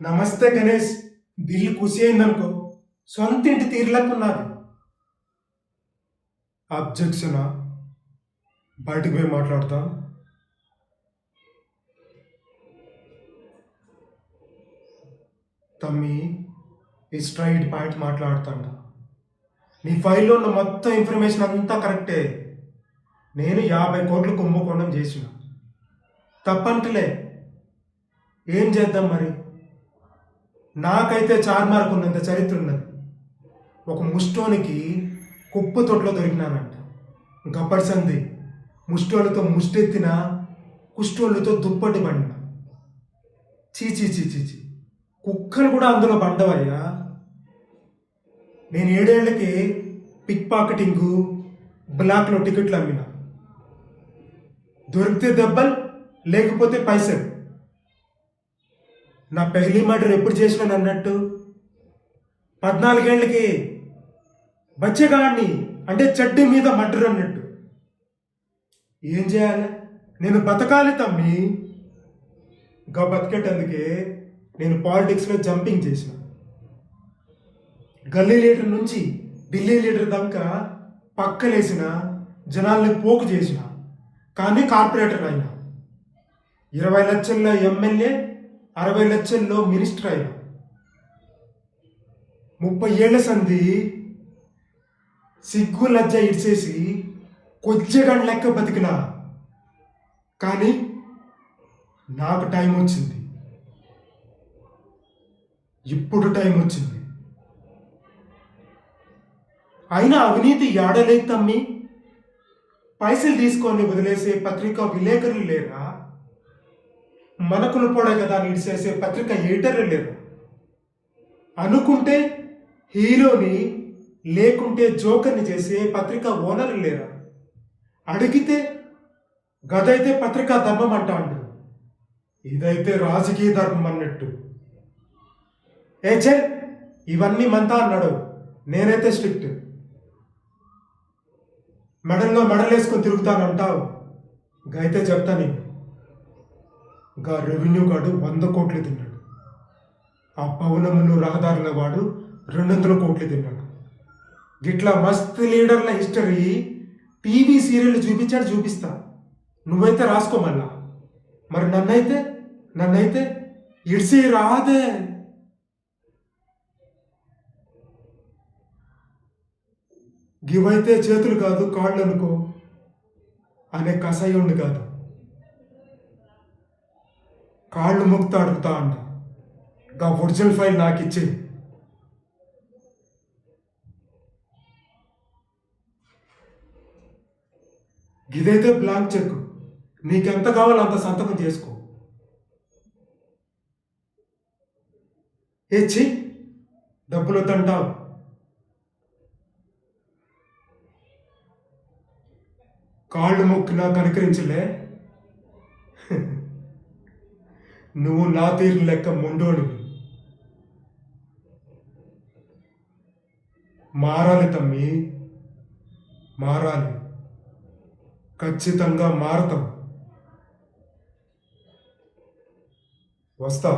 నమస్తే గణేష్. బిల్లు ఖుషి అయిందనుకో, సొంత ఇంటి తీరులకున్నది. అబ్జెక్షనా? బయటకు పోయి మాట్లాడతాం. తమ్మి, ఈ స్ట్రైట్ పాయింట్ మాట్లాడుతాంట. నీ ఫైల్లో ఉన్న మొత్తం ఇన్ఫర్మేషన్ అంతా కరెక్టే. నేను 50 కోట్లు కుంభకోణం చేసిన. తప్పంటలే. ఏం చేద్దాం మరి? నాకైతే చార్మార్కు ఉన్నంత చరిత్ర ఉన్నది. ఒక ముష్టోనికి కుప్పు తొట్లో దొరికినానంట. గప్పటి సంది ముష్టోళ్ళతో ముష్టెత్తిన, కుష్టోళ్ళతో దుప్పటి బండిన. చీచీ చీచీ, కుక్కలు కూడా అందులో బండవయ్యా. నేను 7 ఏళ్లకి పిక్ పాకెటింగు, బ్లాక్లో టికెట్లు అమ్మిన. దొరికితే దెబ్బలు, లేకపోతే పైసలు. నా పెళ్లి మర్డర్ ఎప్పుడు చేసినాను అన్నట్టు 14 ఏళ్ళకి బచ్చగాడిని, అంటే చెడ్డి మీద మర్డర్ అన్నట్టు. ఏం చేయాలి? నేను బతకాలి తమ్మి. గా బతికేటందుకే నేను పాలిటిక్స్లో జంపింగ్ చేసిన. గల్లీ లీడర్ నుంచి ఢిల్లీ లీడర్ దాకా పక్కలేసిన, జనాల్ని పోకు చేసిన. కానీ కార్పొరేటర్ అయినా. 20 లక్షల్లో ఎమ్మెల్యే, 60 లక్షల్లో మినిస్టర్ అయినా. 30 ఏళ్ల సంధి సిగ్గు లజ్జ ఇడ్చేసి కొజ్జగండ లెక్క బతికినా. కానీ నాకు టైం వచ్చింది. ఇప్పుడు టైం వచ్చింది. అయినా అవినీతి ఏడలేదు తమ్మి. పైసలు తీసుకొని వదిలేసే పత్రికా విలేకరులు లేరా? మనకులు పొడే కదా అని ఇడిసేసే పత్రిక ఎడిటర్లు లేరు. అనుకుంటే హీరోని, లేకుంటే జోకర్ని చేసే పత్రిక ఓనర్లు లేరా? అడిగితే గదైతే పత్రికా ధర్మం అంటాడు, ఇదైతే రాజకీయ ధర్మం అన్నట్టు. చెల్, ఇవన్నీ మంతా అన్నాడు. నేనైతే స్ట్రిక్ట్. మెడల్లో మెడలేసుకొని తిరుగుతానంటావు. గైతే చెప్తా నీకు. గా రెవెన్యూ గాడు 100 కోట్లు తిన్నాడు. ఆ పౌనములు రహదారుల వాడు 200 కోట్లు తిన్నాడు. గిట్లా మస్తు లీడర్ల హిస్టరీ టీవీ సీరియల్ చూపిస్తా. నువ్వైతే రాసుకో మళ్ళా. మరి నన్నైతే ఇడిసి రాదే. గివైతే చేతులు కాదు కాళ్ళు అనుకో అనే కషాయుండు కాదు. కాళ్ళు మొక్తా అడుగుతా అంట. గా ఒరిజినల్ ఫైల్ నాకు ఇచ్చే. ఇదైతే బ్లాంక్ చెక్. నీకెంత కావాలో అంత సంతకం చేసుకో. ఏచ్చి డబ్బులు వద్దంటావు. కాళ్ళు మొక్కినా కనికరించలే. నువ్వు నా తీరు లెక్క ముండోడివి. మారాలి తమ్మి, మారాలి. ఖచ్చితంగా మారతాం. వస్తా.